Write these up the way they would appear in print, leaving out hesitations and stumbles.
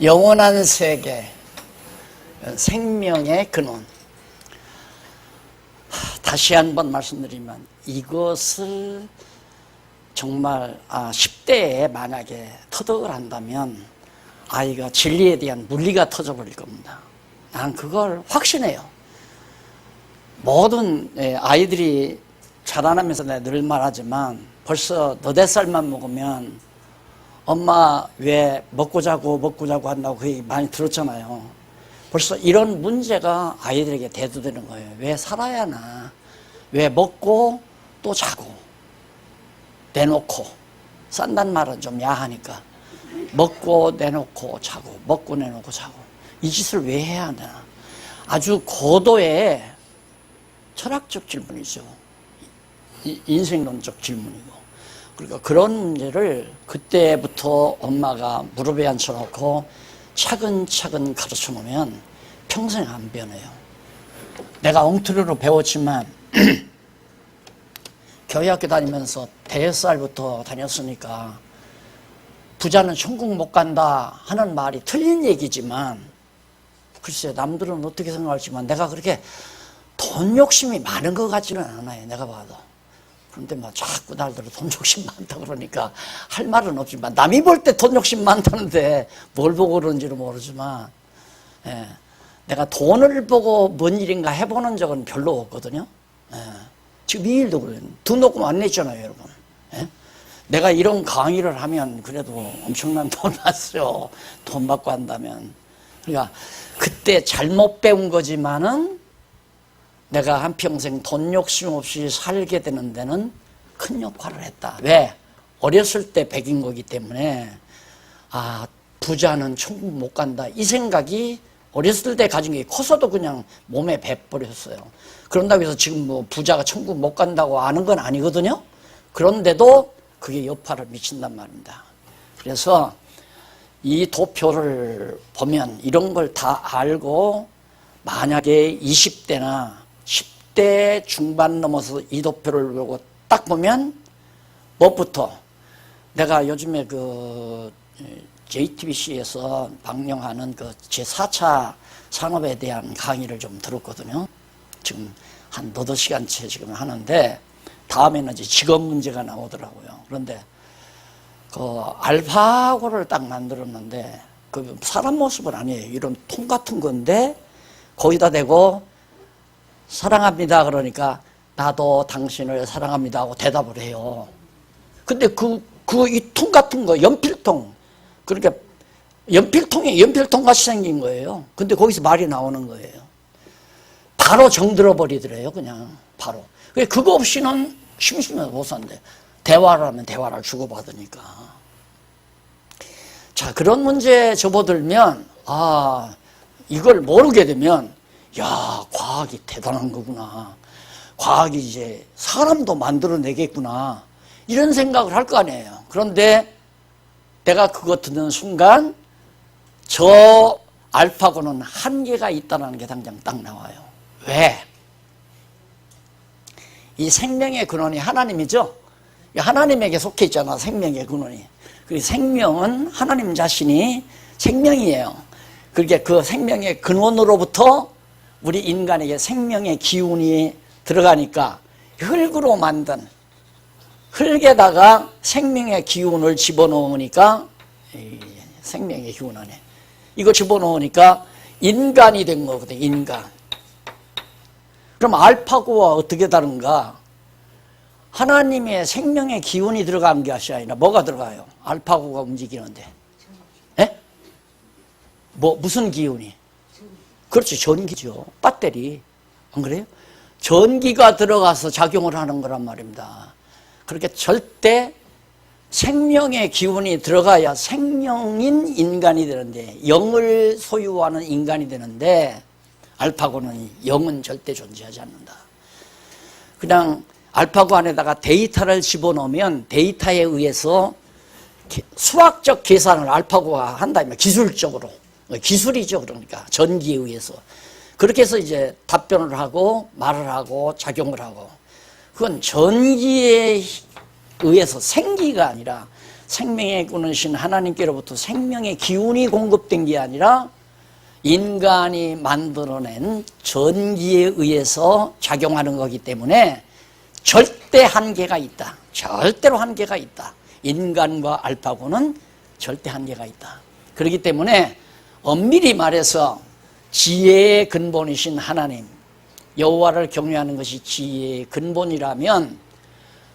영원한 세계, 생명의 근원. 다시 한번 말씀드리면 이것을 정말 10대에 만약에 터득을 한다면 아이가 진리에 대한 물리가 터져버릴 겁니다. 난 그걸 확신해요. 모든 아이들이 자라나면서 내가 늘 말하지만 벌써 너댓 살만 먹으면 엄마 왜 먹고 자고 한다고 그 얘기 많이 들었잖아요. 벌써 이런 문제가 아이들에게 대두되는 거예요. 왜 살아야 하나? 왜 먹고 또 자고 내놓고, 싼단 말은 좀 야하니까 먹고 내놓고 자고 먹고 내놓고 자고 이 짓을 왜 해야 하나? 아주 고도의 철학적 질문이죠. 인생론적 질문이고. 그러니까 그런 문제를 그때부터 엄마가 무릎에 앉혀놓고 차근차근 가르쳐 놓으면 평생 안 변해요. 내가 엉터리로 배웠지만 교회학교 다니면서 5살부터 다녔으니까 부자는 천국 못 간다 하는 말이 틀린 얘기지만 글쎄 남들은 어떻게 생각할지만 내가 그렇게 돈 욕심이 많은 것 같지는 않아요. 내가 봐도. 그런데 막 자꾸 날들어 돈 욕심 많다 그러니까 할 말은 없지만 남이 볼 때 돈 욕심 많다는데 뭘 보고 그런지는 모르지만 내가 돈을 보고 뭔 일인가 해보는 적은 별로 없거든요. 지금 이 일도 그래요. 돈 놓고 안 냈잖아요, 여러분. 내가 이런 강의를 하면 그래도 엄청난 돈 받죠. 돈 받고 한다면. 그러니까 그때 잘못 배운 거지만은 내가 한평생 돈 욕심 없이 살게 되는 데는 큰 역할을 했다. 왜? 어렸을 때 배긴 거기 때문에 부자는 천국 못 간다 이 생각이 어렸을 때 가진 게 커서도 그냥 몸에 배버렸어요. 그런다고 해서 지금 뭐 부자가 천국 못 간다고 아는 건 아니거든요. 그런데도 그게 여파를 미친단 말입니다. 그래서 이 도표를 보면 이런 걸 다 알고 만약에 20대나 10대 중반 넘어서 이 도표를 보고 딱 보면 무엇부터 내가 요즘에 그 JTBC에서 방영하는 그 제4차 산업에 대한 강의를 좀 들었거든요. 지금 한 너댓 시간째 지금 하는데 다음에는 이제 직업 문제가 나오더라고요. 그런데 그 알파고를 딱 만들었는데 그 사람 모습은 아니에요. 이런 통 같은 건데 거기다 대고 사랑합니다 그러니까 나도 당신을 사랑합니다 하고 대답을 해요. 근데 이 통 같은 거 연필통 그러니까 연필통이 연필통 같이 생긴 거예요. 근데 거기서 말이 나오는 거예요. 바로 정들어 버리더래요. 그냥 바로. 그거 없이는 심심해서 못 산대. 대화를 하면 대화를 주고받으니까. 자, 그런 문제에 접어들면 이걸 모르게 되면 야, 과학이 대단한 거구나. 과학이 이제 사람도 만들어내겠구나. 이런 생각을 할 거 아니에요. 그런데 내가 그거 듣는 순간 저 알파고는 한계가 있다는 게 당장 딱 나와요. 왜? 이 생명의 근원이 하나님이죠. 하나님에게 속해 있잖아. 생명의 근원이. 그 생명은 하나님 자신이 생명이에요. 그러니까 그 생명의 근원으로부터 우리 인간에게 생명의 기운이 들어가니까 흙으로 만든 흙에다가 생명의 기운을 집어넣으니까 생명의 기운 안에 이거 집어넣으니까 인간이 된 거거든. 인간. 그럼 알파고와 어떻게 다른가? 하나님의 생명의 기운이 들어간 게 아니라 뭐가 들어가요? 알파고가 움직이는데 무슨 기운이? 그렇지, 전기죠. 배터리. 안 그래요? 전기가 들어가서 작용을 하는 거란 말입니다. 그렇게 절대 생명의 기운이 들어가야 생명인 인간이 되는데 영을 소유하는 인간이 되는데 알파고는 영은 절대 존재하지 않는다. 그냥 알파고 안에다가 데이터를 집어넣으면 데이터에 의해서 수학적 계산을 알파고가 한다면 기술적으로 기술이죠. 그러니까 전기에 의해서 그렇게 해서 이제 답변을 하고 말을 하고 작용을 하고 그건 전기에 의해서 생기가 아니라 생명의 근원이신 하나님께로부터 생명의 기운이 공급된 게 아니라 인간이 만들어낸 전기에 의해서 작용하는 거기 때문에 절대 한계가 있다. 절대로 한계가 있다. 인간과 알파고는 절대 한계가 있다. 그렇기 때문에 엄밀히 말해서 지혜의 근본이신 하나님, 여호와를 경외하는 것이 지혜의 근본이라면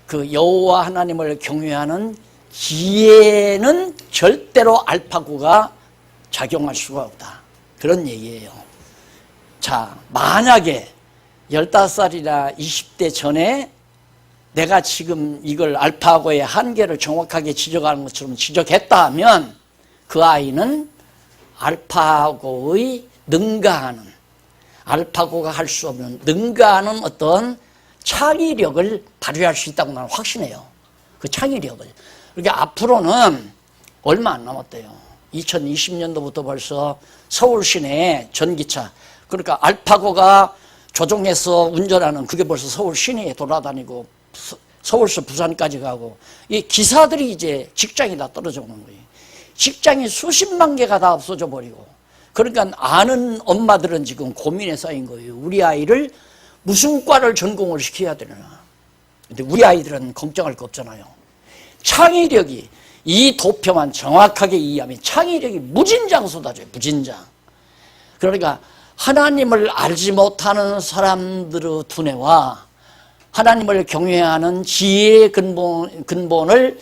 그 여호와 하나님을 경외하는 지혜는 절대로 알파고가 작용할 수가 없다. 그런 얘기예요. 자, 만약에 15살이나 20대 전에 내가 지금 이걸 알파고의 한계를 정확하게 지적하는 것처럼 지적했다 하면 그 아이는 알파고의 능가하는, 알파고가 할 수 없는 능가하는 어떤 창의력을 발휘할 수 있다고 나는 확신해요. 그 창의력을. 그러니까 앞으로는 얼마 안 남았대요. 2020년도부터 벌써 서울 시내에 전기차, 그러니까 알파고가 조종해서 운전하는 그게 벌써 서울 시내에 돌아다니고 서울서 부산까지 가고, 이 기사들이 이제 직장이 다 떨어져 오는 거예요. 직장이 수십만 개가 다 없어져 버리고, 그러니까 아는 엄마들은 지금 고민에 쌓인 거예요. 우리 아이를 무슨 과를 전공을 시켜야 되나. 근데 우리 아이들은 걱정할 거 없잖아요. 창의력이, 이 도표만 정확하게 이해하면 창의력이 무진장 쏟아져요. 무진장. 그러니까 하나님을 알지 못하는 사람들의 두뇌와 하나님을 경외하는 지혜의 근본을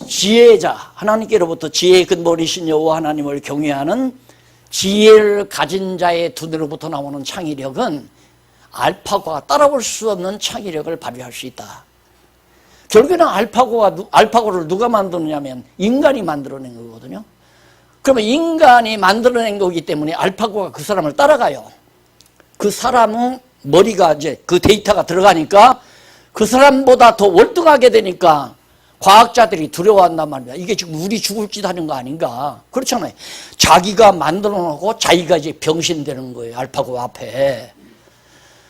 지혜자, 하나님께로부터 지혜의 근본이신 여호와 하나님을 경외하는 지혜를 가진 자의 두뇌로부터 나오는 창의력은 알파고가 따라올 수 없는 창의력을 발휘할 수 있다. 결국에는 알파고를 누가 만드느냐면 인간이 만들어낸 거거든요. 그러면 인간이 만들어낸 거기 때문에 알파고가 그 사람을 따라가요. 그 사람은 머리가 이제 그 데이터가 들어가니까 그 사람보다 더 월등하게 되니까 과학자들이 두려워한단 말이야. 이게 지금 우리 죽을 짓 하는 거 아닌가. 그렇잖아요. 자기가 만들어 놓고 자기가 이제 병신되는 거예요. 알파고 앞에.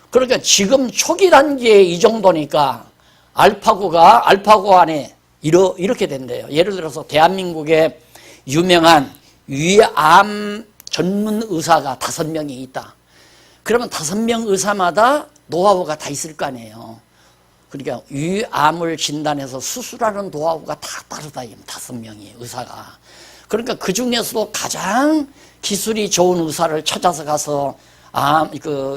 그러니까 지금 초기 단계에 이 정도니까 알파고 안에 이렇게 된대요. 예를 들어서 대한민국에 유명한 위암 전문 의사가 5명이 있다. 그러면 5명 의사마다 노하우가 다 있을 거 아니에요. 그러니까 위암을 진단해서 수술하는 노하우가 다 다르다. 5명이 의사가. 그러니까 그 중에서도 가장 기술이 좋은 의사를 찾아서 가서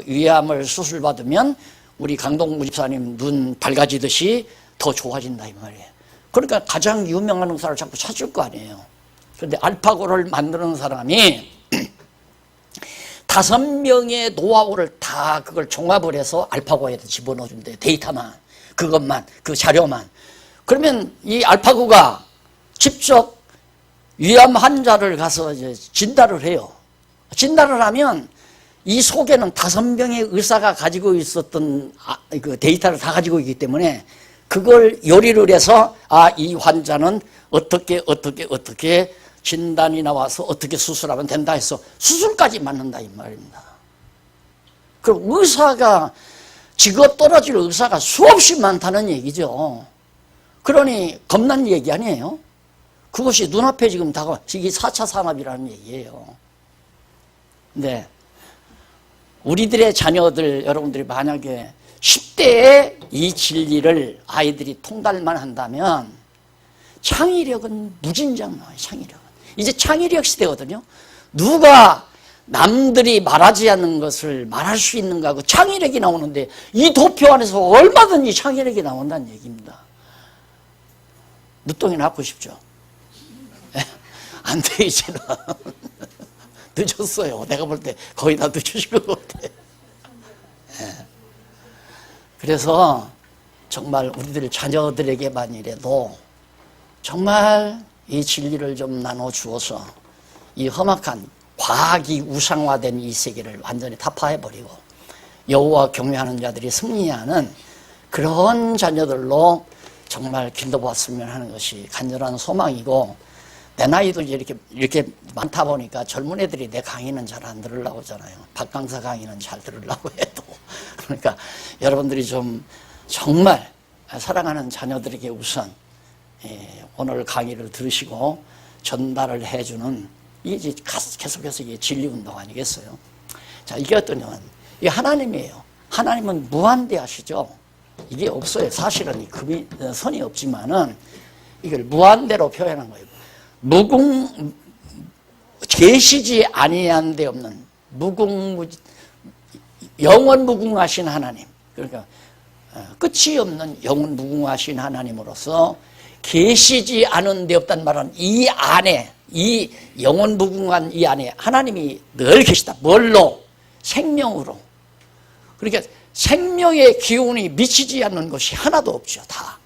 위암을 수술받으면 우리 강동구 집사님 눈 밝아지듯이 더 좋아진다 이 말이에요. 그러니까 가장 유명한 의사를 자꾸 찾을 거 아니에요. 그런데 알파고를 만드는 사람이 5명의 노하우를 다 그걸 종합을 해서 알파고에다 집어넣어준대요. 데이터만, 그것만, 그 자료만. 그러면 이 알파고가 직접 위암 환자를 가서 이제 진단을 해요. 진단을 하면 이 속에는 5명의 의사가 가지고 있었던 그 데이터를 다 가지고 있기 때문에 그걸 요리를 해서 이 환자는 어떻게 진단이 나와서 어떻게 수술하면 된다 해서 수술까지 맞는다 이 말입니다. 그럼 의사가 직업 떨어질 의사가 수없이 많다는 얘기죠. 그러니 겁난 얘기 아니에요. 그것이 눈앞에 지금 다가와. 이게 4차 산업이라는 얘기예요. 근데 우리들의 자녀들, 여러분들이 만약에 10대에 이 진리를 아이들이 통달만 한다면 창의력은 무진장 나와요. 창의력은. 이제 창의력 시대거든요. 누가 남들이 말하지 않는 것을 말할 수 있는가 하고 창의력이 나오는데 이 도표 안에서 얼마든지 창의력이 나온다는 얘기입니다. 늦동이 낳고 싶죠? 안 돼, 이제는. 늦었어요. 내가 볼 때 거의 다 늦으신 것 같아. 그래서 정말 우리들 자녀들에게만이라도 정말 이 진리를 좀 나눠주어서 이 험악한 과학이 우상화된 이 세계를 완전히 타파해버리고 여호와 경외하는 자들이 승리하는 그런 자녀들로 정말 길러보았으면 하는 것이 간절한 소망이고, 내 나이도 이렇게 많다 보니까 젊은 애들이 내 강의는 잘 안 들으려고 하잖아요. 박 강사 강의는 잘 들으려고 해도. 그러니까 여러분들이 좀 정말 사랑하는 자녀들에게 우선 오늘 강의를 들으시고 전달을 해주는 이게 계속해서 이게 진리운동 아니겠어요? 자, 이게 어떠냐면 이게 하나님이에요. 하나님은 무한대하시죠. 이게 없어요. 사실은 선이 없지만은 이걸 무한대로 표현한 거예요. 계시지 아니한 데 없는 영원 무궁하신 하나님. 그러니까 끝이 없는 영원 무궁하신 하나님으로서 계시지 않은 데 없다는 말은 이 안에, 이 영원 무궁한 이 안에 하나님이 늘 계시다. 뭘로? 생명으로. 그러니까 생명의 기운이 미치지 않는 것이 하나도 없죠. 다.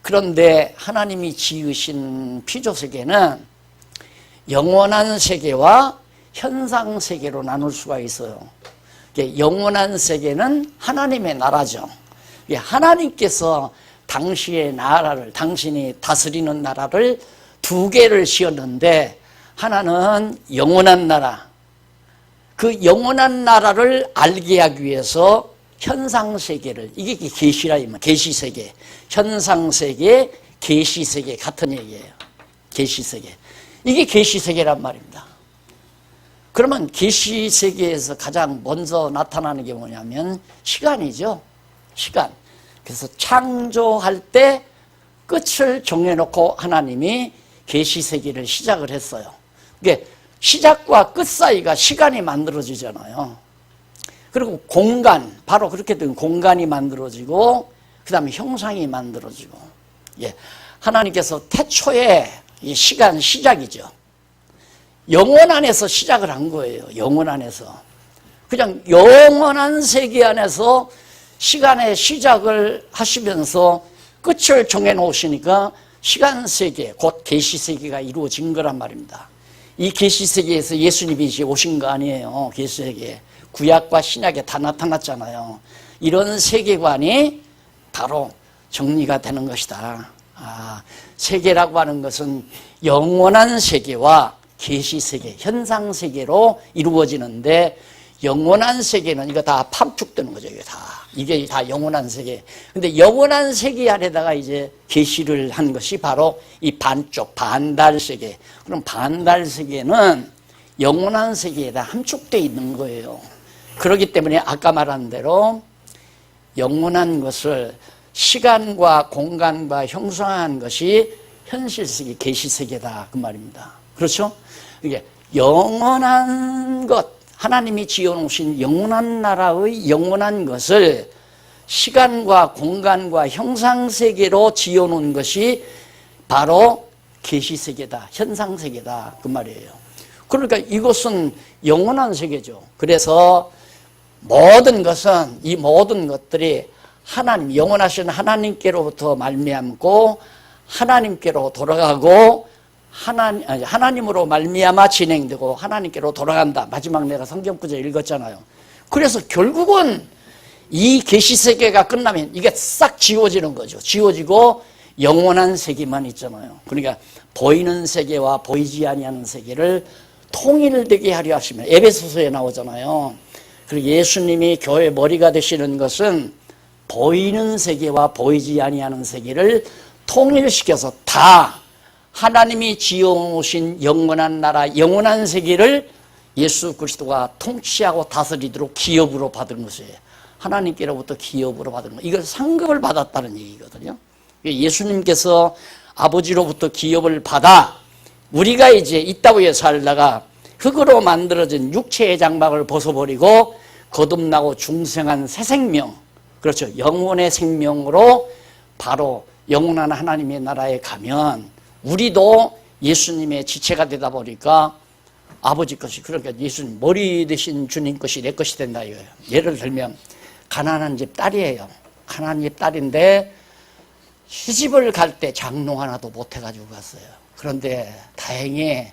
그런데 하나님이 지으신 피조세계는 영원한 세계와 현상 세계로 나눌 수가 있어요. 영원한 세계는 하나님의 나라죠. 하나님께서 당시의 나라를, 당신이 다스리는 나라를 두 개를 지었는데 하나는 영원한 나라, 그 영원한 나라를 알게 하기 위해서 현상세계를, 이게 계시라, 계시세계, 현상세계, 계시세계 같은 얘기예요. 계시세계. 이게 계시세계란 말입니다. 그러면 계시세계에서 가장 먼저 나타나는 게 뭐냐면 시간이죠. 시간. 그래서 창조할 때 끝을 정해놓고 하나님이 계시세계를 시작을 했어요. 이게 시작과 끝 사이가 시간이 만들어지잖아요. 그리고 공간, 바로 그렇게 된 공간이 만들어지고 그 다음에 형상이 만들어지고, 하나님께서 태초에 이 시간 시작이죠. 영원 안에서 시작을 한 거예요. 영원 안에서. 그냥 영원한 세계 안에서 시간의 시작을 하시면서 끝을 정해놓으시니까 시간세계, 곧 계시세계가 이루어진 거란 말입니다. 이 계시세계에서 예수님이 오신 거 아니에요. 계시세계. 구약과 신약에 다 나타났잖아요. 이런 세계관이 바로 정리가 되는 것이다. 세계라고 하는 것은 영원한 세계와 계시세계, 현상세계로 이루어지는데 영원한 세계는 이거 다 함축되는 거죠. 이게 다 영원한 세계. 근데 영원한 세계 안에다가 이제 계시를 한 것이 바로 이 반쪽, 반달 세계. 그럼 반달 세계는 영원한 세계에다 함축되어 있는 거예요. 그렇기 때문에 아까 말한 대로 영원한 것을 시간과 공간과 형성한 것이 현실세계, 계시세계다 그 말입니다. 그렇죠? 이게 영원한 것, 하나님이 지어놓으신 영원한 나라의 영원한 것을 시간과 공간과 형상세계로 지어놓은 것이 바로 계시세계다, 현상세계다 그 말이에요. 그러니까 이것은 영원한 세계죠. 그래서 모든 것은, 이 모든 것들이 하나님, 영원하신 하나님께로부터 말미암고 하나님께로 돌아가고 하나님으로 말미암아 진행되고 하나님께로 돌아간다. 마지막 내가 성경구절 읽었잖아요. 그래서 결국은 이 계시세계가 끝나면 이게 싹 지워지는 거죠. 지워지고 영원한 세계만 있잖아요. 그러니까 보이는 세계와 보이지 아니하는 세계를 통일되게 하려 하시면, 에베소서에 나오잖아요. 그리고 예수님이 교회 머리가 되시는 것은 보이는 세계와 보이지 아니하는 세계를 통일시켜서 다 하나님이 지어놓으신 영원한 나라, 영원한 세계를 예수 그리스도가 통치하고 다스리도록 기업으로 받은 것이에요. 하나님께로부터 기업으로 받은 것. 이걸 상급을 받았다는 얘기거든요. 예수님께서 아버지로부터 기업을 받아 우리가 이제 이 땅에 살다가 흙으로 만들어진 육체의 장막을 벗어버리고 거듭나고 중생한 새 생명, 그렇죠, 영혼의 생명으로 바로 영원한 하나님의 나라에 가면 우리도 예수님의 지체가 되다 보니까 아버지 것이, 그러니까 예수님 머리 되신 주님 것이 내 것이 된다 이거예요. 예를 들면 가난한 집 딸이에요. 가난한 집 딸인데 시집을 갈 때 장롱 하나도 못 해가지고 갔어요. 그런데 다행히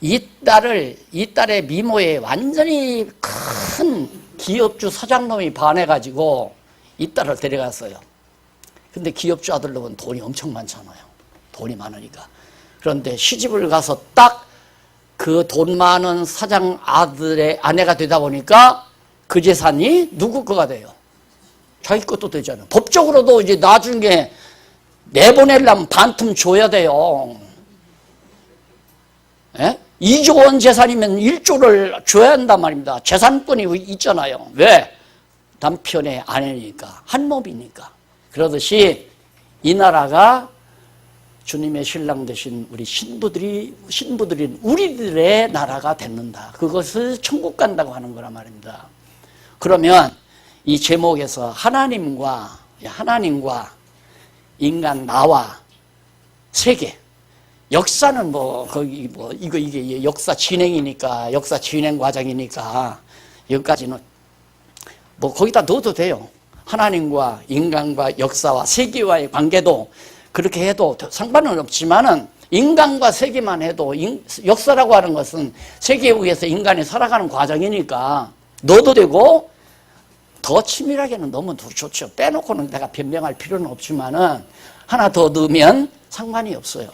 이 딸의 미모에 완전히 큰 기업주 사장놈이 반해가지고 이 딸을 데려갔어요. 근데 기업주 아들놈은 돈이 엄청 많잖아요. 돈이 많으니까. 그런데 시집을 가서 딱 그 돈 많은 사장 아들의 아내가 되다 보니까 그 재산이 누구 거가 돼요? 자기 것도 되잖아요. 법적으로도 이제 나중에 내보내려면 반틈 줘야 돼요. 예? 2조 원 재산이면 1조를 줘야 한단 말입니다. 재산권이 있잖아요. 왜? 남편의 아내니까, 한 몸이니까. 그러듯이 이 나라가 주님의 신랑 되신 우리 신부들인 우리들의 나라가 됐는다. 그것을 천국 간다고 하는 거란 말입니다. 그러면 이 제목에서 하나님과 인간 나와 세계, 역사는 이게 역사 진행이니까, 역사 진행 과정이니까 여기까지는 거기다 넣어도 돼요. 하나님과 인간과 역사와 세계와의 관계도 그렇게 해도 상관은 없지만은 인간과 세계만 해도 역사라고 하는 것은 세계에 의해서 인간이 살아가는 과정이니까 넣어도 되고, 더 치밀하게는 넣으면 더 좋죠. 빼놓고는 내가 변명할 필요는 없지만은 하나 더 넣으면 상관이 없어요.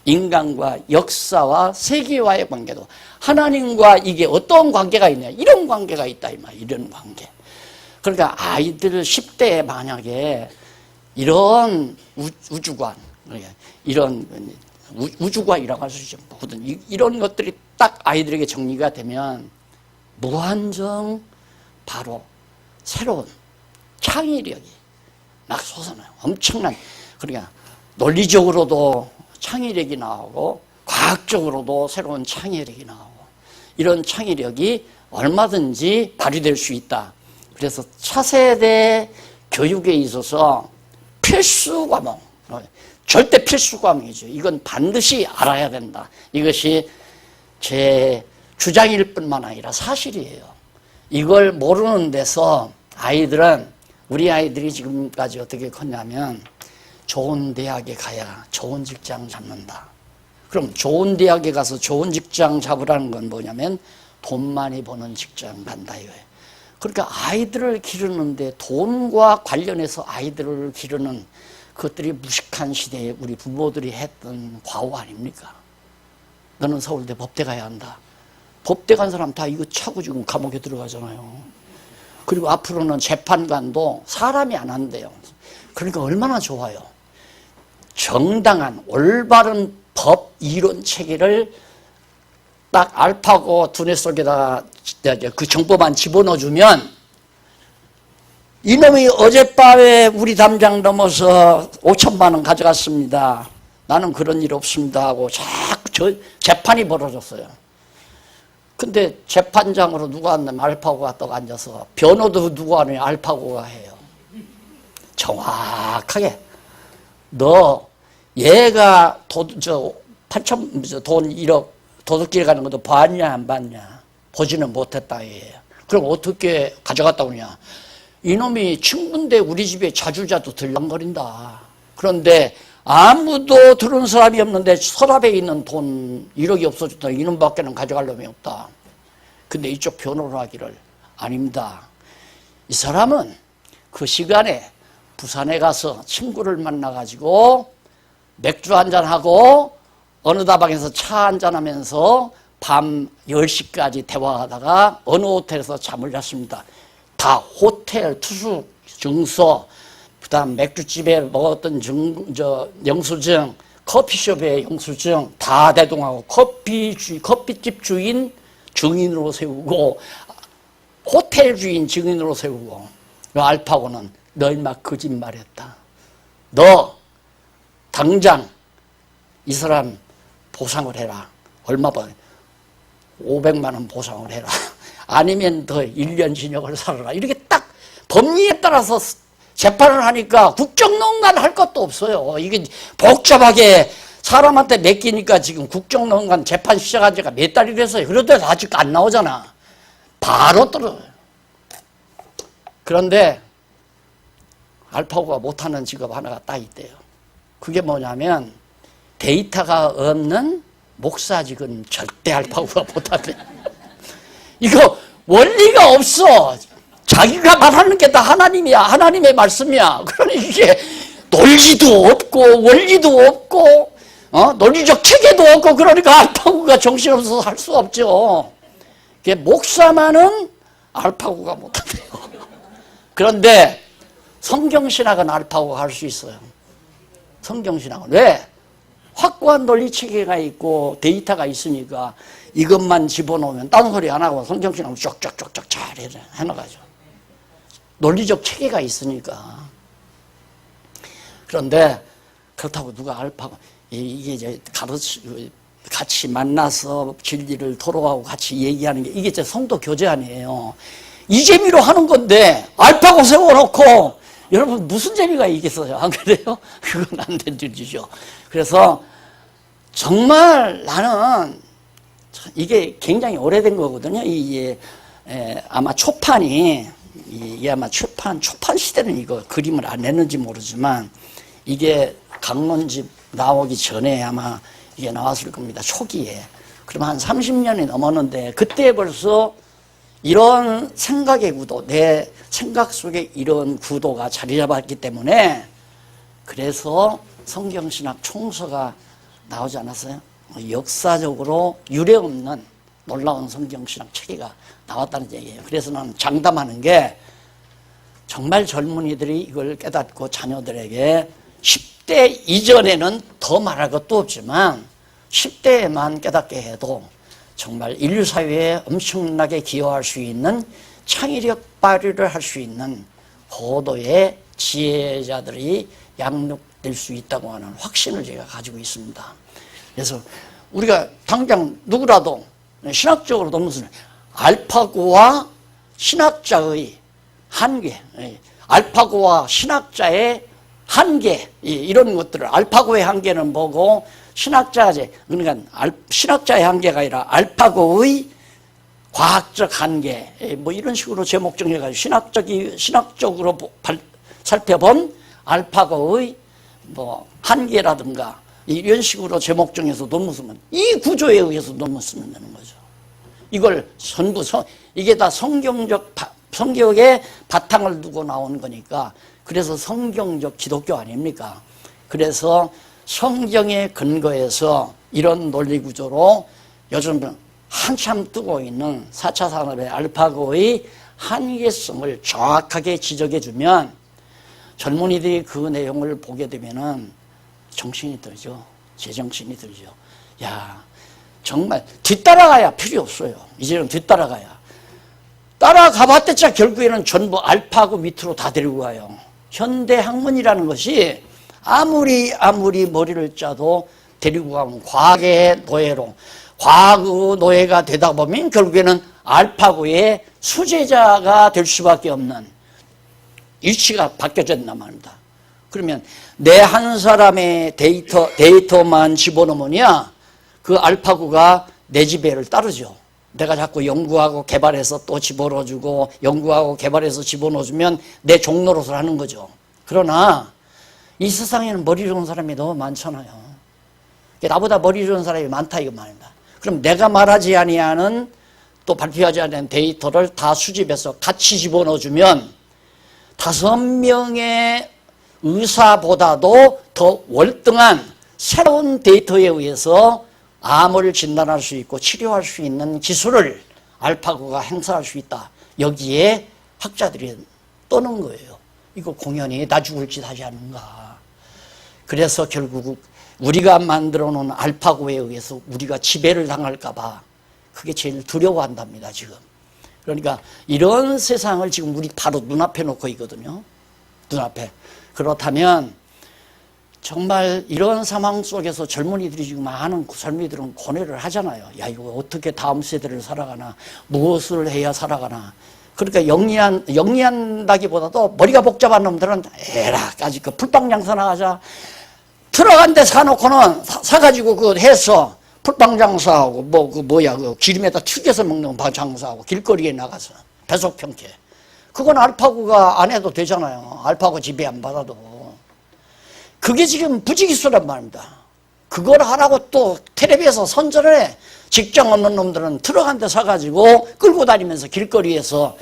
인간과 역사와 세계와의 관계도, 하나님과 이게 어떤 관계가 있냐, 이런 관계가 있다 이 말, 이런 관계. 그러니까 아이들 10대에 만약에 이런 우주관, 이런 우주관이라고 할 수 있죠. 이런 것들이 딱 아이들에게 정리가 되면 무한정 바로 새로운 창의력이 막 솟아나요. 엄청난, 그러니까 논리적으로도 창의력이 나오고 과학적으로도 새로운 창의력이 나오고, 이런 창의력이 얼마든지 발휘될 수 있다. 그래서 차세대 교육에 있어서 필수 과목, 절대 필수 과목이죠. 이건 반드시 알아야 된다. 이것이 제 주장일 뿐만 아니라 사실이에요. 이걸 모르는 데서 우리 아이들이 지금까지 어떻게 컸냐면, 좋은 대학에 가야 좋은 직장 잡는다. 그럼 좋은 대학에 가서 좋은 직장 잡으라는 건 뭐냐면 돈 많이 버는 직장 간다 이거예요. 그러니까 아이들을 기르는데 돈과 관련해서 아이들을 기르는 그것들이 무식한 시대에 우리 부모들이 했던 과오 아닙니까? 너는 서울대 법대 가야 한다. 법대 간 사람 다 이거 차고 지금 감옥에 들어가잖아요. 그리고 앞으로는 재판관도 사람이 안 한대요. 그러니까 얼마나 좋아요. 정당한 올바른 법 이론 체계를 딱 알파고 두뇌 속에다가 그 정보만 집어넣어주면, 이놈이 어젯밤에 우리 담장 넘어서 5천만 원 가져갔습니다. 나는 그런 일 없습니다 하고 자꾸 재판이 벌어졌어요. 근데 재판장으로 누가 앉냐면 알파고가 떡 앉아서, 변호도 누가 하느냐, 알파고가 해요. 정확하게 너 얘가 돈 1억 도둑질 가는 것도 봤냐 안 봤냐? 보지는 못했다 얘예요. 그럼 어떻게 가져갔다 오냐? 이놈이 친구인데 우리 집에 자주자주 들락거린다. 그런데 아무도 들은 사람이 없는데 서랍에 있는 돈 1억이 없어졌다. 이놈밖에는 가져갈 놈이 없다. 근데 이쪽 변호를 하기를, 아닙니다. 이 사람은 그 시간에 부산에 가서 친구를 만나가지고 맥주 한잔하고 어느 다방에서 차 한잔하면서 밤 10시까지 대화하다가 어느 호텔에서 잠을 잤습니다. 다 호텔 투숙 증서, 그 다음 맥주집에 먹었던 영수증, 커피숍의 영수증 다 대동하고, 커피집 주인 증인으로 세우고, 호텔 주인 증인으로 세우고, 알파고는 너 인마 거짓말했다. 너 당장 이 사람 보상을 해라. 얼마 번? 500만 원 보상을 해라. 아니면 더 1년 징역을 살아라. 이렇게 딱 법리에 따라서 재판을 하니까 국정농단 할 것도 없어요. 이게 복잡하게 사람한테 맡기니까 지금 국정농단 재판 시작한 지가 몇 달이 됐어요. 그런데도 아직 안 나오잖아. 바로 떨어져요. 그런데 알파고가 못하는 직업 하나가 딱 있대요. 그게 뭐냐면 데이터가 없는 목사직은 절대 알파고가 못한대. 이거 원리가 없어. 자기가 말하는 게 다 하나님이야. 하나님의 말씀이야. 그러니 이게 논리도 없고 원리도 없고 논리적 체계도 없고, 그러니까 알파고가 정신없어서 할 수 없죠. 이게 목사만은 알파고가 못한대요. 그런데 성경신학은 알파고가 할 수 있어요. 성경신학은. 왜? 확고한 논리체계가 있고 데이터가 있으니까 이것만 집어넣으면 딴소리 안 하고 성경신학은 쪽쪽쪽쪽 잘 해나가죠. 논리적 체계가 있으니까. 그런데 그렇다고 누가 알파고 이게 이제 같이 만나서 진리를 토로하고 같이 얘기하는 게 이게 이제 성도 교제 아니에요. 이 재미로 하는 건데 알파고 세워놓고 여러분 무슨 재미가 있겠어요? 안 그래요? 그건 안 된 일이죠. 그래서 정말 나는 이게 굉장히 오래된 거거든요. 이게 아마 초판이 이게 아마 초판 시대는 이거 그림을 안 냈는지 모르지만 이게 강론집 나오기 전에 아마 이게 나왔을 겁니다. 초기에. 그럼 한 30년이 넘었는데 그때 벌써 이런 생각의 구도, 내 생각 속에 이런 구도가 자리 잡았기 때문에 그래서 성경신학 총서가 나오지 않았어요? 역사적으로 유례없는 놀라운 성경신학 체계가 나왔다는 얘기예요. 그래서 나는 장담하는 게 정말 젊은이들이 이걸 깨닫고 자녀들에게 10대 이전에는 더 말할 것도 없지만 10대에만 깨닫게 해도 정말 인류 사회에 엄청나게 기여할 수 있는 창의력 발휘를 할 수 있는 고도의 지혜자들이 양육될 수 있다고 하는 확신을 제가 가지고 있습니다. 그래서 우리가 당장 누구라도 신학적으로도 무슨 알파고와 신학자의 한계, 알파고와 신학자의 한계, 이런 것들을 알파고의 한계는 뭐고 신학자의, 그러니까 신학자의 한계가 아니라 알파고의 과학적 한계, 뭐 이런 식으로 제목 정해가지고 신학적으로 살펴본 알파고의 뭐 한계라든가 이런 식으로 제목 정해서 논문 쓰면 이 구조에 의해서 논문 쓰면 되는 거죠. 이걸 전부 이게 다 성경의 바탕을 두고 나온 거니까 그래서 성경적 기독교 아닙니까? 그래서 성경에 근거해서 이런 논리 구조로 요즘 한참 뜨고 있는 4차 산업의 알파고의 한계성을 정확하게 지적해주면 젊은이들이 그 내용을 보게 되면은 정신이 들죠. 제정신이 들죠. 야, 정말 뒤따라가야 필요 없어요. 이제는 뒤따라가야. 따라가봤자 결국에는 전부 알파고 밑으로 다 데리고 가요. 현대 학문이라는 것이 아무리 머리를 짜도 데리고 가면 과학의 노예로, 과학의 노예가 되다 보면 결국에는 알파고의 수제자가 될 수밖에 없는 위치가 바뀌어졌단 말입니다. 그러면 내 한 사람의 데이터만 집어넣으면야 그 알파고가 내 지배를 따르죠. 내가 자꾸 연구하고 개발해서 또 집어넣어주고 연구하고 개발해서 집어넣어주면 내 종노릇을 하는 거죠. 그러나 이 세상에는 머리 좋은 사람이 너무 많잖아요. 나보다 머리 좋은 사람이 많다 이거 말입니다. 그럼 내가 말하지 아니하는 또 발표하지 않은 데이터를 다 수집해서 같이 집어넣어주면 5명의 의사보다도 더 월등한 새로운 데이터에 의해서 암을 진단할 수 있고 치료할 수 있는 기술을 알파고가 행사할 수 있다. 여기에 학자들이 떠는 거예요. 이거 공연히 나 죽을 짓 하지 않는가. 그래서 결국 우리가 만들어 놓은 알파고에 의해서 우리가 지배를 당할까 봐 그게 제일 두려워한답니다, 지금. 그러니까 이런 세상을 지금 우리 바로 눈앞에 놓고 있거든요. 눈앞에. 그렇다면 정말 이런 상황 속에서 젊은이들이 지금 많은 젊은이들은 고뇌를 하잖아요. 야, 이거 어떻게 다음 세대를 살아가나, 무엇을 해야 살아가나. 그러니까 영리한다기보다도 머리가 복잡한 놈들은 에라까지 그 풀빵 장사 나가자. 들어간 데 사놓고는 사가지고 그거 해서 풀빵 장사하고 그 기름에다 튀겨서 먹는 거 장사하고 길거리에 나가서 배속 평캐. 그건 알파고가 안 해도 되잖아요. 알파고 지배 안 받아도. 그게 지금 부지기수란 말입니다. 그걸 하라고 또 텔레비에서 선전을 해. 직장 없는 놈들은 들어간 데 사가지고 끌고 다니면서 길거리에서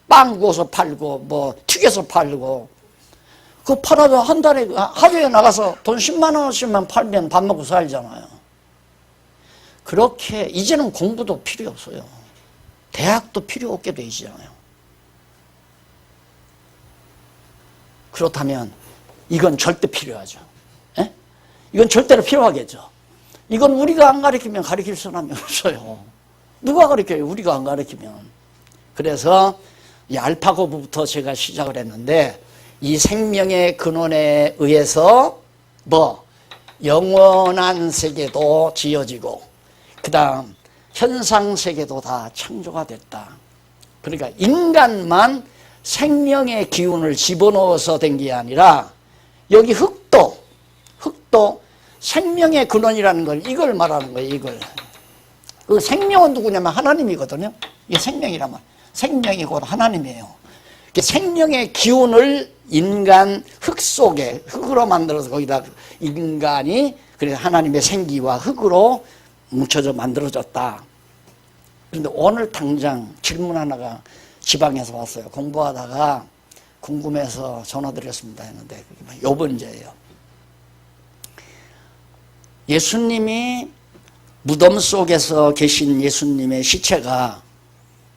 빵 구워서 팔고 튀겨서 팔고 그거 팔아도 한 달에 하루에 나가서 돈 10만 원씩만 팔면 밥 먹고 살잖아요. 그렇게 이제는 공부도 필요 없어요. 대학도 필요 없게 되잖아요. 그렇다면 이건 절대 필요하죠. 예? 이건 절대로 필요하겠죠. 이건 우리가 안 가르치면 가르칠 사람이 없어요. 누가 가르쳐요? 우리가 안 가르치면. 그래서 이 알파고부터 제가 시작을 했는데 이 생명의 근원에 의해서 뭐 영원한 세계도 지어지고 그 다음 현상세계도 다 창조가 됐다. 그러니까 인간만 생명의 기운을 집어넣어서 된 게 아니라 여기 흙도 생명의 근원이라는 걸 이걸 말하는 거예요. 이걸. 그 생명은 누구냐면 하나님이거든요. 이게 생명이란 말. 생명이 곧 하나님이에요. 생명의 기운을 인간 흙 속에 흙으로 만들어서 거기다 인간이 그래서 하나님의 생기와 흙으로 뭉쳐져 만들어졌다. 그런데 오늘 당장 질문 하나가 지방에서 왔어요. 공부하다가 궁금해서 전화드렸습니다 했는데 요 문제예요. 예수님이 무덤 속에서 계신 예수님의 시체가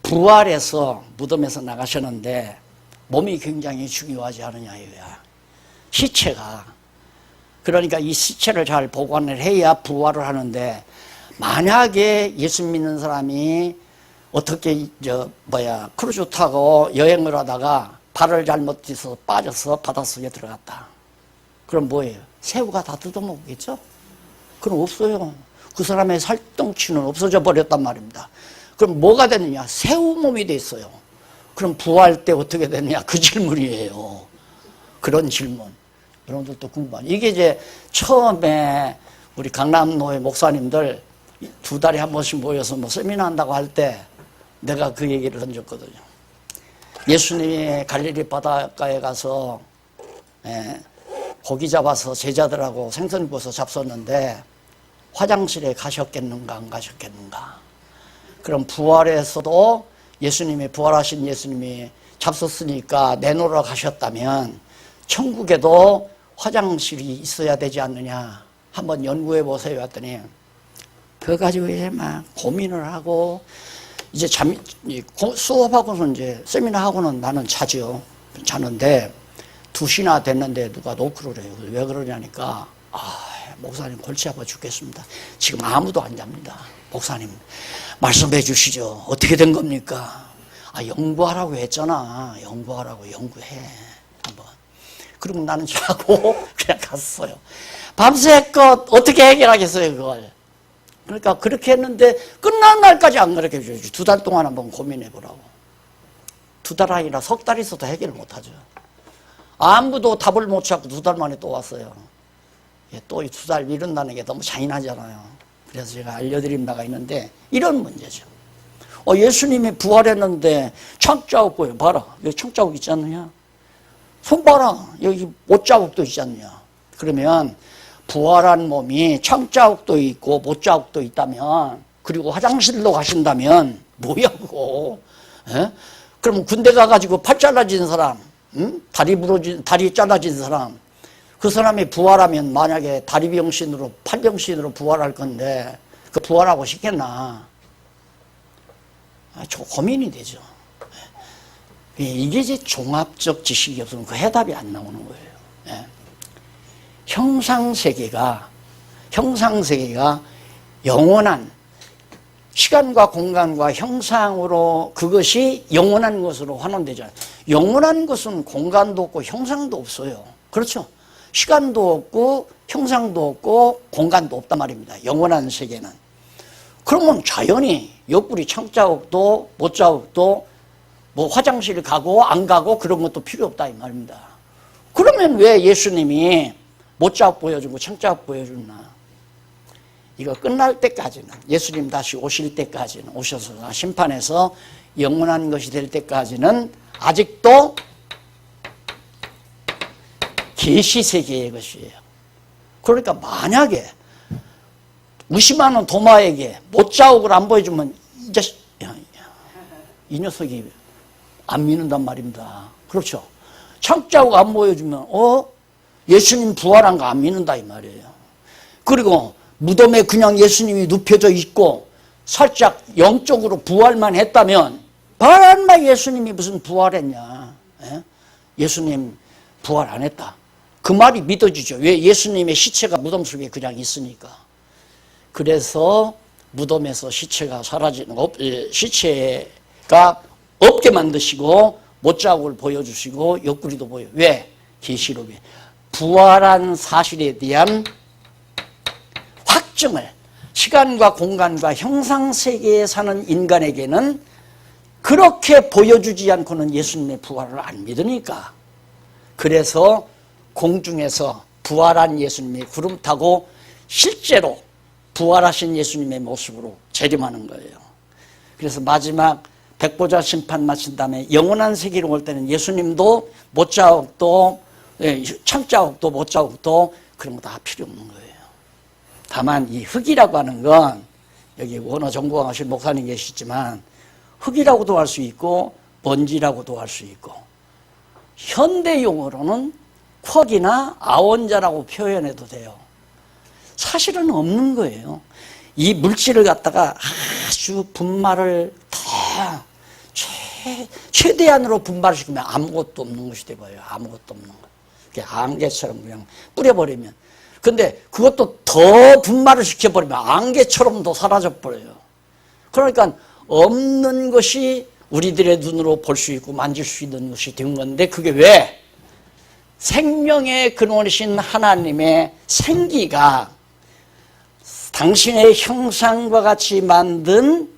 부활해서 무덤에서 나가셨는데 몸이 굉장히 중요하지 않느냐 이거야. 시체가. 그러니까 이 시체를 잘 보관을 해야 부활을 하는데 만약에 예수 믿는 사람이 어떻게 크루즈 타고 여행을 하다가 발을 잘못 딛어서 빠져서 바닷속에 들어갔다. 그럼 뭐예요? 새우가 다 뜯어먹겠죠? 그럼 없어요. 그 사람의 살덩치는 없어져 버렸단 말입니다. 그럼 뭐가 되느냐? 새우 몸이 돼 있어요. 그럼 부활 때 어떻게 되느냐? 그 질문이에요. 그런 질문. 여러분들도 궁금하죠? 이게 이제 처음에 우리 강남노회 목사님들 2달에 한 번씩 모여서 뭐 세미나 한다고 할 때 내가 그 얘기를 던졌거든요. 예수님이 갈릴리 바닷가에 가서 고기 잡아서 제자들하고 생선 구워서 잡섰는데 화장실에 가셨겠는가 안 가셨겠는가. 그럼 부활에서도 예수님이 부활하신 예수님이 잡섰으니까 내놓으러 가셨다면 천국에도 화장실이 있어야 되지 않느냐 한번 연구해 보세요 했더니 그거 가지고 이제 막 고민을 하고 이제 수업하고서 이제 세미나하고는 나는 자는데 2시나 됐는데 누가 노크를 해요. 왜 그러냐니까 목사님 골치 아파 죽겠습니다. 지금 아무도 안 잡니다. 목사님 말씀해 주시죠. 어떻게 된 겁니까? 연구하라고 했잖아. 연구하라고 연구해. 한번. 그리고 나는 자고 그냥 갔어요. 밤새껏 어떻게 해결하겠어요 그걸. 그러니까 그렇게 했는데 끝난 날까지 안 가르쳐 줘야지. 2달 동안 한번 고민해 보라고. 2달 아니라 3달 있어도 해결을 못하죠. 아무도 답을 못 찾고 2달 만에 또 왔어요. 또 2달 미룬다는 게 너무 잔인하잖아요. 그래서 제가 알려드린 바가 있는데 이런 문제죠. 예수님이 부활했는데 창자국 봐라. 여기 창자국 있지 않느냐? 손 봐라. 여기 못자국도 있지 않느냐? 그러면 부활한 몸이 창자국도 있고 못자국도 있다면 그리고 화장실로 가신다면 뭐야 그거? 그럼 군대 가가지고 팔 잘라진 사람, 다리 잘라진 사람, 그 사람이 부활하면 만약에 다리 병신으로 팔 병신으로 부활할 건데 그 부활하고 싶겠나? 저 고민이 되죠. 이게 이제 종합적 지식이 없으면 그 해답이 안 나오는 거예요. 형상세계가 영원한 시간과 공간과 형상으로 그것이 영원한 것으로 환원되잖아요. 영원한 것은 공간도 없고 형상도 없어요. 그렇죠? 시간도 없고 형상도 없고 공간도 없단 말입니다. 영원한 세계는. 그러면 자연히 옆구리 창자국도 못자국도 뭐 화장실 가고 안 가고 그런 것도 필요 없다 이 말입니다. 그러면 왜 예수님이 못자국 보여주고 창자국 보여주나? 이거 끝날 때까지는 예수님 다시 오실 때까지는 오셔서 심판해서 영원한 것이 될 때까지는 아직도 계시세계의 것이에요. 그러니까 만약에 무심하는 도마에게 못자국을 안 보여주면 이 녀석이 안 믿는단 말입니다. 그렇죠? 창자국 안 보여주면 예수님 부활한 거 안 믿는다 이 말이에요. 그리고 무덤에 그냥 예수님이 눕혀져 있고 살짝 영적으로 부활만 했다면 바란나 예수님이 무슨 부활했냐? 예수님 부활 안 했다. 그 말이 믿어지죠. 왜? 예수님의 시체가 무덤 속에 그냥 있으니까. 그래서 무덤에서 시체가 시체가 없게 만드시고 못자국을 보여주시고 옆구리도 보여요. 왜? 계시록에 부활한 사실에 대한 확증을 시간과 공간과 형상세계에 사는 인간에게는 그렇게 보여주지 않고는 예수님의 부활을 안 믿으니까. 그래서 공중에서 부활한 예수님이 구름 타고 실제로 부활하신 예수님의 모습으로 재림하는 거예요. 그래서 마지막 백보자 심판 마친 다음에 영원한 세계로 올 때는 예수님도 못자국도 창자국도 못자국도 그런 거 다 필요 없는 거예요. 다만 이 흙이라고 하는 건 여기 원어 전공하실 목사님 계시지만 흙이라고도 할 수 있고 먼지라고도 할 수 있고 현대 용어로는 쿼기나 아원자라고 표현해도 돼요. 사실은 없는 거예요. 이 물질을 갖다가 아주 분말을 더 최대한으로 분발시키면 아무것도 없는 것이 돼버려요. 아무것도 없는 거. 그게 안개처럼 그냥 뿌려버리면. 근데 그것도 더 분말을 시켜버리면 안개처럼도 사라져버려요. 그러니까 없는 것이 우리들의 눈으로 볼 수 있고 만질 수 있는 것이 된 건데 그게 왜? 생명의 근원이신 하나님의 생기가 당신의 형상과 같이 만든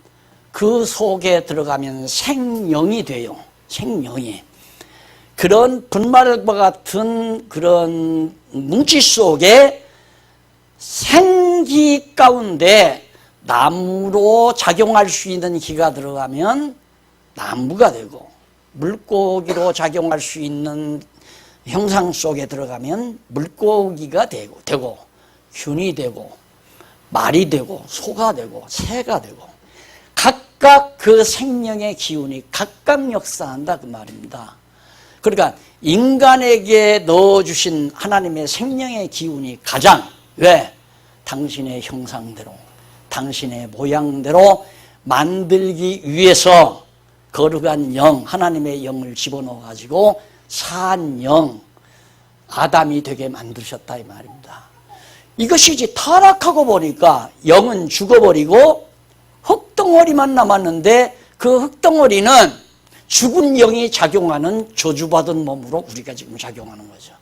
그 속에 들어가면 생명이 돼요. 생명이. 그런 분말과 같은 그런 뭉치 속에 생기 가운데 나무로 작용할 수 있는 기가 들어가면 나무가 되고 물고기로 작용할 수 있는 형상 속에 들어가면 물고기가 되고 균이 되고 말이 되고 소가 되고 새가 되고 각각 그 생명의 기운이 각각 역사한다 그 말입니다. 그러니까 인간에게 넣어주신 하나님의 생명의 기운이 가장 왜? 당신의 형상대로 당신의 모양대로 만들기 위해서 거룩한 영 하나님의 영을 집어넣어 가지고 산 영 아담이 되게 만드셨다 이 말입니다. 이것이지 타락하고 보니까 영은 죽어버리고 흙덩어리만 남았는데 그 흙덩어리는 죽은 영이 작용하는 저주받은 몸으로 우리가 지금 작용하는 거죠.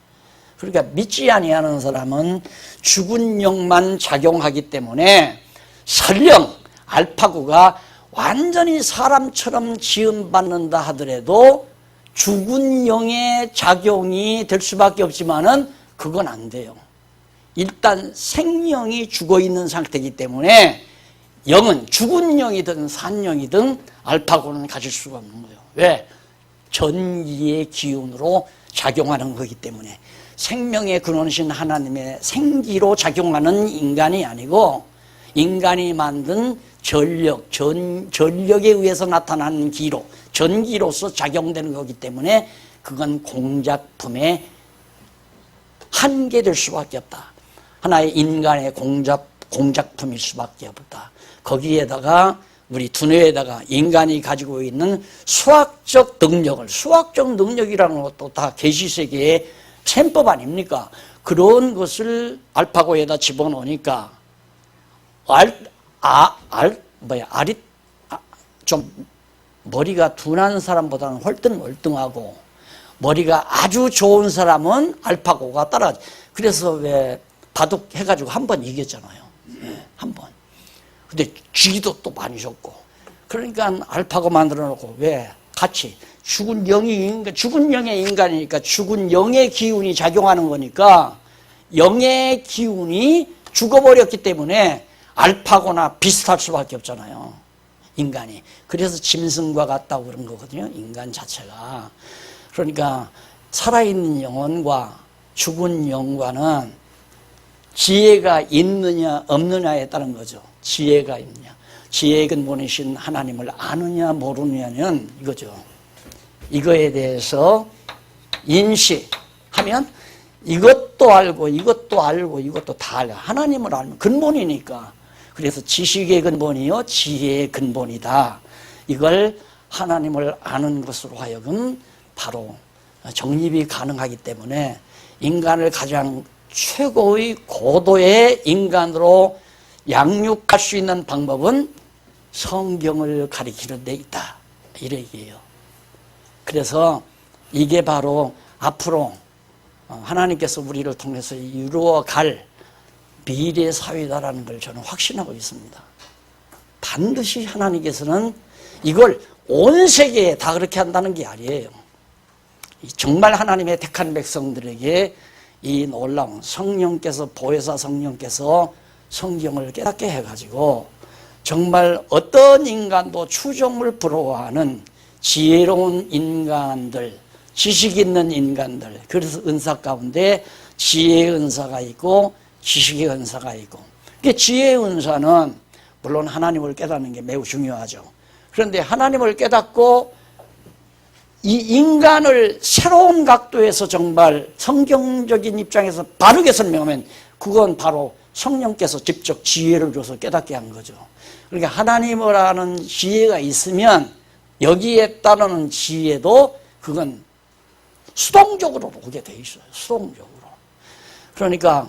그러니까 믿지 아니하는 사람은 죽은 영만 작용하기 때문에 설령 알파고가 완전히 사람처럼 지음받는다 하더라도 죽은 영의 작용이 될 수밖에 없지만은 그건 안 돼요. 일단 생명이 죽어있는 상태이기 때문에 영은 죽은 영이든 산 영이든 알파고는 가질 수가 없는 거예요. 왜? 전기의 기운으로 작용하는 거기 때문에 생명의 근원이신 하나님의 생기로 작용하는 인간이 아니고 인간이 만든 전력에 의해서 나타나는 기로 전기로서 작용되는 거기 때문에 그건 공작품의 한계될 수밖에 없다. 하나의 인간의 공작품일 수밖에 없다. 거기에다가 우리 두뇌에다가 인간이 가지고 있는 수학적 능력이라는 것도 다 계시세계의 셈법 아닙니까? 그런 것을 알파고에다 집어넣으니까 좀 머리가 둔한 사람보다는 월등하고 머리가 아주 좋은 사람은 알파고가 따라가지. 그래서 왜 바둑 해가지고 한 번 이겼잖아요. 한 번. 근데 쥐도 또 많이 줬고. 그러니까 알파고 만들어 놓고 왜? 같이 죽은 영의 인간이니까 죽은 영의 기운이 작용하는 거니까 영의 기운이 죽어버렸기 때문에 알파고나 비슷할 수밖에 없잖아요. 인간이. 그래서 짐승과 같다고 그런 거거든요. 인간 자체가. 그러니까 살아있는 영혼과 죽은 영과는 지혜가 있느냐 없느냐에 따른 거죠. 지혜가 있느냐. 지혜의 근본이신 하나님을 아느냐 모르느냐는 이거죠. 이거에 대해서 인식하면 이것도 알고 이것도 다 알고 하나님을 알면 근본이니까. 그래서 지식의 근본이요 지혜의 근본이다. 이걸 하나님을 아는 것으로 하여금 바로 정립이 가능하기 때문에 인간을 가장 최고의 고도의 인간으로 양육할 수 있는 방법은 성경을 가리키는 데 있다. 이래 얘기해요. 그래서 이게 바로 앞으로 하나님께서 우리를 통해서 이루어갈 미래 사회다라는 걸 저는 확신하고 있습니다. 반드시 하나님께서는 이걸 온 세계에 다 그렇게 한다는 게 아니에요. 정말 하나님의 택한 백성들에게 이 놀라운 성령께서, 보혜사 성령께서 성경을 깨닫게 해가지고 정말 어떤 인간도 추종을 부러워하는 지혜로운 인간들, 지식 있는 인간들, 그래서 은사 가운데 지혜의 은사가 있고 지식의 은사가 있고, 지혜의 은사는 물론 하나님을 깨닫는 게 매우 중요하죠. 그런데 하나님을 깨닫고 이 인간을 새로운 각도에서 정말 성경적인 입장에서 바르게 설명하면 그건 바로 성령께서 직접 지혜를 줘서 깨닫게 한 거죠. 그러니까 하나님을 아는 지혜가 있으면 여기에 따르는 지혜도 그건 수동적으로 오게 돼 있어요. 수동적으로. 그러니까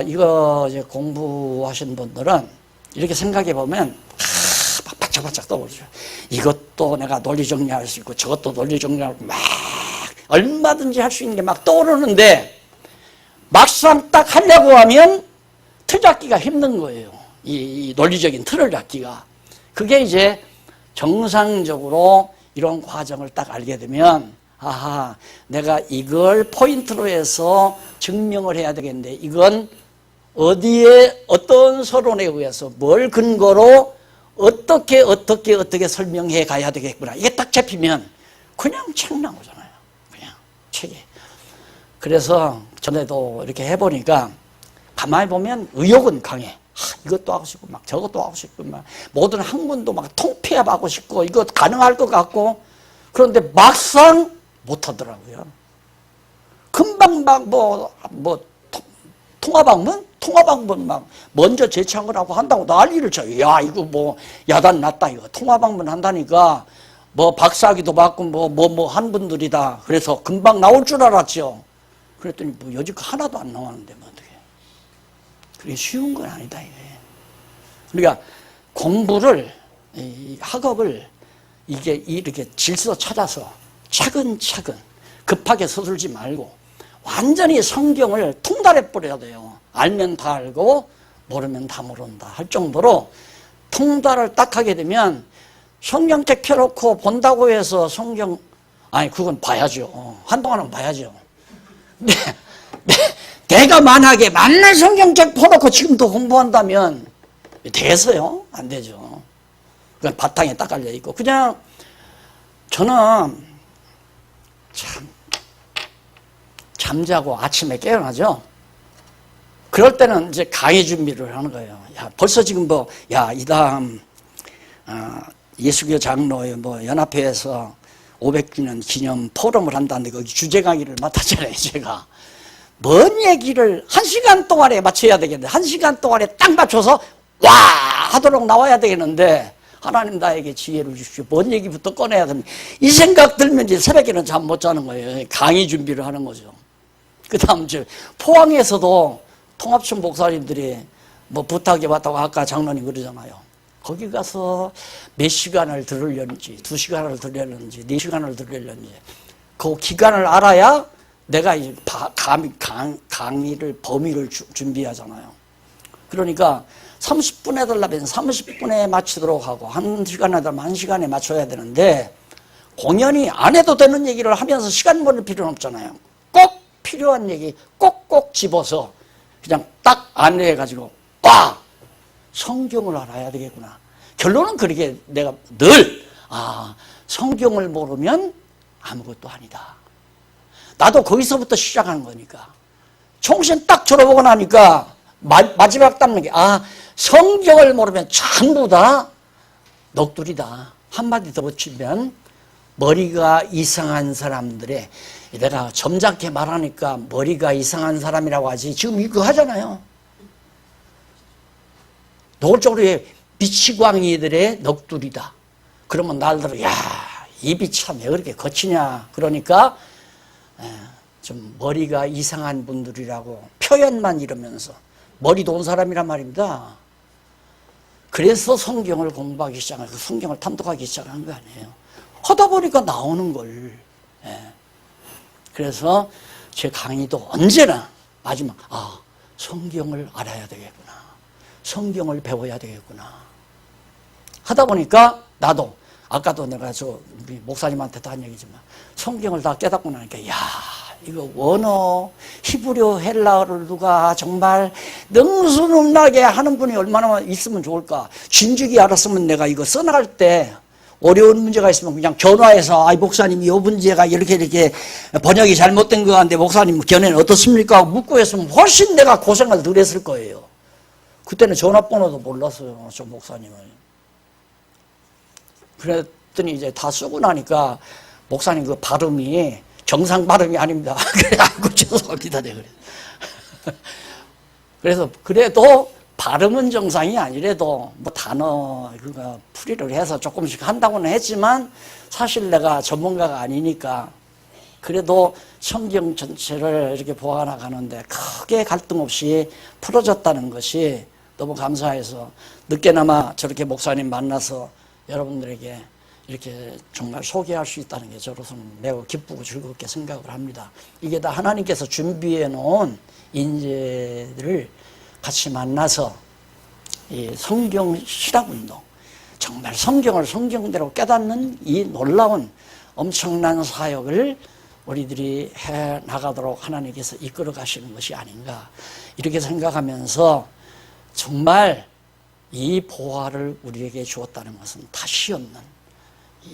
이거 이제 공부하신 분들은 이렇게 생각해 보면 막 바짝바짝 떠오르죠. 이것도 내가 논리 정리할 수 있고 저것도 논리 정리하고 막 얼마든지 할 수 있는 게 막 떠오르는데 막상 딱 하려고 하면 틀 잡기가 힘든 거예요. 이 논리적인 틀을 잡기가. 그게 이제 정상적으로 이런 과정을 딱 알게 되면 아하, 내가 이걸 포인트로 해서 증명을 해야 되겠는데 이건 어디에 어떤 서론에 의해서 뭘 근거로 어떻게 설명해 가야 되겠구나. 이게 딱 잡히면 그냥 책 나오잖아요. 그냥 책에. 그래서 전에도 이렇게 해보니까 가만히 보면 의욕은 강해. 이것도 하고 싶고 막 저것도 하고 싶고 막 모든 학문도 막 통폐합하고 싶고 이거 가능할 것 같고 그런데 막상 못하더라고요. 금방 막 통화방문 막 먼저 제창을 하고 한다고 난리를 쳐요. 야 이거 뭐 야단 났다 이거 통화방문 한다니까 뭐 박사학위도 받고 뭐 한 분들이다. 그래서 금방 나올 줄 알았죠. 그랬더니 뭐 여지껏 하나도 안 나왔는데 뭐 어떻게? 그게 쉬운 건 아니다 이게. 그러니까 공부를 학업을 이게 이렇게 질서 찾아서 차근차근 급하게 서둘지 말고 완전히 성경을 통달해 버려야 돼요. 알면 다 알고 모르면 다 모른다 할 정도로 통달을 딱 하게 되면 성경책 펴놓고 본다고 해서 성경 그건 봐야죠. 한동안은 봐야죠. 내가 만약에 맨날 성경책 펴놓고 지금도 공부한다면 돼서요? 안 되죠. 그냥 바탕에 딱 깔려 있고 그냥 저는 잠자고 아침에 깨어나죠. 그럴 때는 이제 강의 준비를 하는 거예요. 야, 벌써 지금 이 다음, 예수교 장로의 연합회에서 500주년 기념 포럼을 한다는데 거기 주제 강의를 맡았잖아요, 제가. 뭔 얘기를 1시간 동안에 맞춰야 되겠는데, 1시간 동안에 딱 맞춰서 와! 하도록 나와야 되겠는데, 하나님 나에게 지혜를 주십시오. 뭔 얘기부터 꺼내야 됩니까? 이 생각 들면 이제 새벽에는 잠 못 자는 거예요. 강의 준비를 하는 거죠. 그 다음, 포항에서도 통합청 목사님들이 부탁해 봤다고 아까 장로님 그러잖아요. 거기 가서 몇 시간을 들으려는지, 2시간을 들으려는지, 4시간을 들으려는지, 그 기간을 알아야 내가 이제 강의를, 범위를 준비하잖아요. 그러니까 30분 해달라면 30분에 맞추도록 하고 1시간 해달라면 1시간에 맞춰야 되는데 공연히 안 해도 되는 얘기를 하면서 시간 버릴 필요는 없잖아요. 꼭 필요한 얘기 꼭꼭 집어서 그냥 딱 안내해가지고 성경을 알아야 되겠구나. 결론은 그렇게 내가 늘 성경을 모르면 아무것도 아니다. 나도 거기서부터 시작하는 거니까. 총신 딱 졸업하고 나니까 마지막 닦는 게 성경을 모르면 전부 다 넋두리다. 한마디 더 붙이면 머리가 이상한 사람들의, 내가 점잖게 말하니까 머리가 이상한 사람이라고 하지 지금 이거 하잖아요. 노골적으로 미치광이들의 넋두리다. 그러면 날들어 야, 입이 참 왜 그렇게 거치냐. 그러니까 좀 머리가 이상한 분들이라고 표현만 이러면서 머리도 온 사람이란 말입니다. 그래서 성경을 공부하기 시작한, 그 성경을 탐독하기 시작한 거 아니에요. 하다 보니까 나오는 걸. 예. 그래서 제 강의도 언제나 마지막, 성경을 알아야 되겠구나. 성경을 배워야 되겠구나. 하다 보니까 나도, 아까도 내가 우리 목사님한테도 한 얘기지만, 성경을 다 깨닫고 나니까, 이거 원어, 히브리어, 헬라어를 누가 정말 능수능란하게 하는 분이 얼마나 있으면 좋을까. 진즉이 알았으면 내가 이거 써나갈 때 어려운 문제가 있으면 그냥 전화해서 목사님 이 문제가 이렇게 번역이 잘못된 거 같은데 목사님 견해는 어떻습니까? 하고 묻고 했으면 훨씬 내가 고생을 덜 했을 거예요. 그때는 전화번호도 몰랐어요. 저 목사님은. 그랬더니 이제 다 쓰고 나니까 목사님 그 발음이 정상 발음이 아닙니다. 그래, 아이고, 죄송합니다. 네, 그래. 그래서, 그래도 발음은 정상이 아니래도 뭐 단어, 그러니까 풀이를 해서 조금씩 한다고는 했지만 사실 내가 전문가가 아니니까 그래도 성경 전체를 이렇게 보아나가는데 크게 갈등 없이 풀어졌다는 것이 너무 감사해서 늦게나마 저렇게 목사님 만나서 여러분들에게 이렇게 정말 소개할 수 있다는 게 저로서는 매우 기쁘고 즐겁게 생각을 합니다. 이게 다 하나님께서 준비해 놓은 인재들을 같이 만나서 이 성경 실학운동, 정말 성경을 성경대로 깨닫는 이 놀라운 엄청난 사역을 우리들이 해 나가도록 하나님께서 이끌어 가시는 것이 아닌가 이렇게 생각하면서 정말 이 보화를 우리에게 주었다는 것은 다시 없는,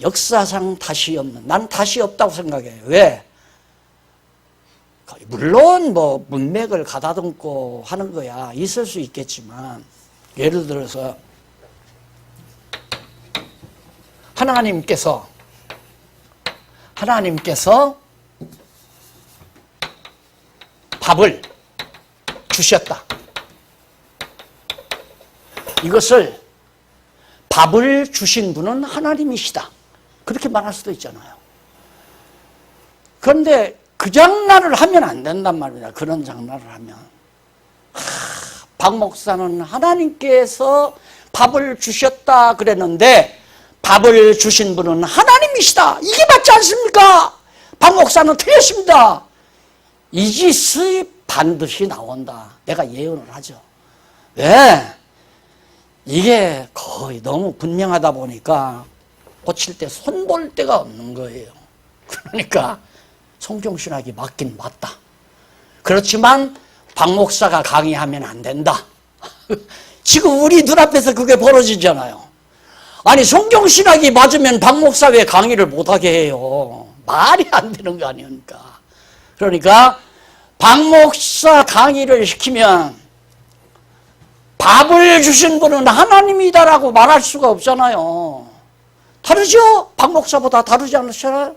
역사상 다시 없는, 난 다시 없다고 생각해요. 왜? 물론 뭐 문맥을 가다듬고 하는 거야 있을 수 있겠지만, 예를 들어서 하나님께서 밥을 주셨다. 이것을 밥을 주신 분은 하나님이시다. 그렇게 말할 수도 있잖아요. 그런데 그 장난을 하면 안 된단 말입니다. 그런 장난을 하면. 박 목사는 하나님께서 밥을 주셨다 그랬는데 밥을 주신 분은 하나님이시다. 이게 맞지 않습니까? 박 목사는 틀렸습니다. 이 짓이 반드시 나온다. 내가 예언을 하죠. 왜? 이게 거의 너무 분명하다 보니까 고칠 때 손볼 데가 없는 거예요. 그러니까 성경신학이 맞긴 맞다. 그렇지만 박 목사가 강의하면 안 된다. 지금 우리 눈앞에서 그게 벌어지잖아요. 아니 성경신학이 맞으면 박 목사 왜 강의를 못하게 해요? 말이 안 되는 거 아닙니까? 그러니까 박 목사 강의를 시키면 밥을 주신 분은 하나님이다라고 말할 수가 없잖아요. 다르죠? 박 목사보다 다르지 않으시나요?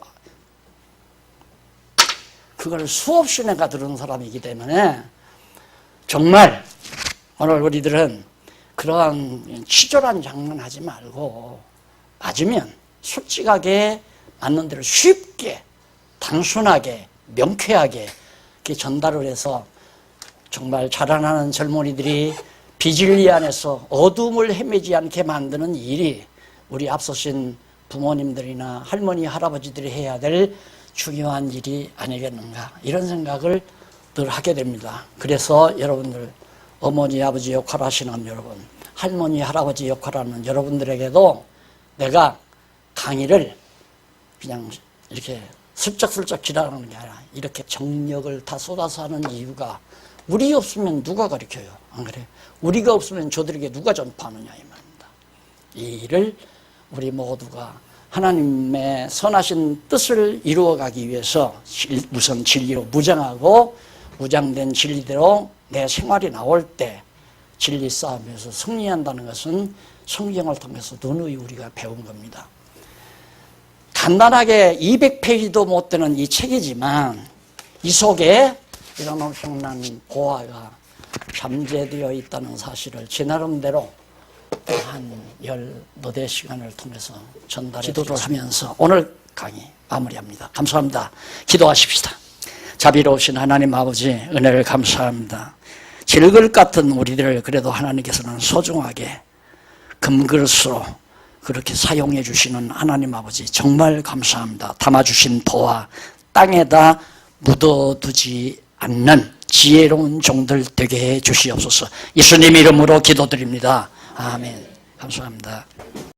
그걸 수없이 내가 들은 사람이기 때문에 정말 오늘 우리들은 그러한 치졸한 장난하지 말고 맞으면 솔직하게 맞는 대로 쉽게 단순하게 명쾌하게 이렇게 전달을 해서 정말 자라나는 젊은이들이 비진리 안에서 어둠을 헤매지 않게 만드는 일이 우리 앞서신 부모님들이나 할머니, 할아버지들이 해야 될 중요한 일이 아니겠는가 이런 생각을 늘 하게 됩니다. 그래서 여러분들 어머니, 아버지 역할 하시는 여러분, 할머니, 할아버지 역할하는 여러분들에게도 내가 강의를 그냥 이렇게 슬쩍슬쩍 지나가는 게 아니라 이렇게 정력을 다 쏟아서 하는 이유가 우리 없으면 누가 가르쳐요? 안 그래요? 우리가 없으면 저들에게 누가 전파하느냐 이 말입니다. 이 일을 우리 모두가 하나님의 선하신 뜻을 이루어가기 위해서 우선 진리로 무장하고 무장된 진리대로 내 생활이 나올 때 진리 싸움에서 승리한다는 것은 성경을 통해서 누누이 우리가 배운 겁니다. 간단하게 200페이지도 못 되는 이 책이지만 이 속에 이런 엄청난 보화가 잠재되어 있다는 사실을 제 나름대로 한 14대 시간을 통해서 전달해 기도를 하면서 오늘 강의 마무리합니다. 감사합니다. 기도하십시다. 자비로우신 하나님 아버지 은혜를 감사합니다. 질글 같은 우리들을 그래도 하나님께서는 소중하게 금그릇으로 그렇게 사용해 주시는 하나님 아버지 정말 감사합니다. 담아주신 도와 땅에다 묻어두지 않는 지혜로운 종들 되게 해 주시옵소서. 예수님 이름으로 기도드립니다. 아멘. 감사합니다.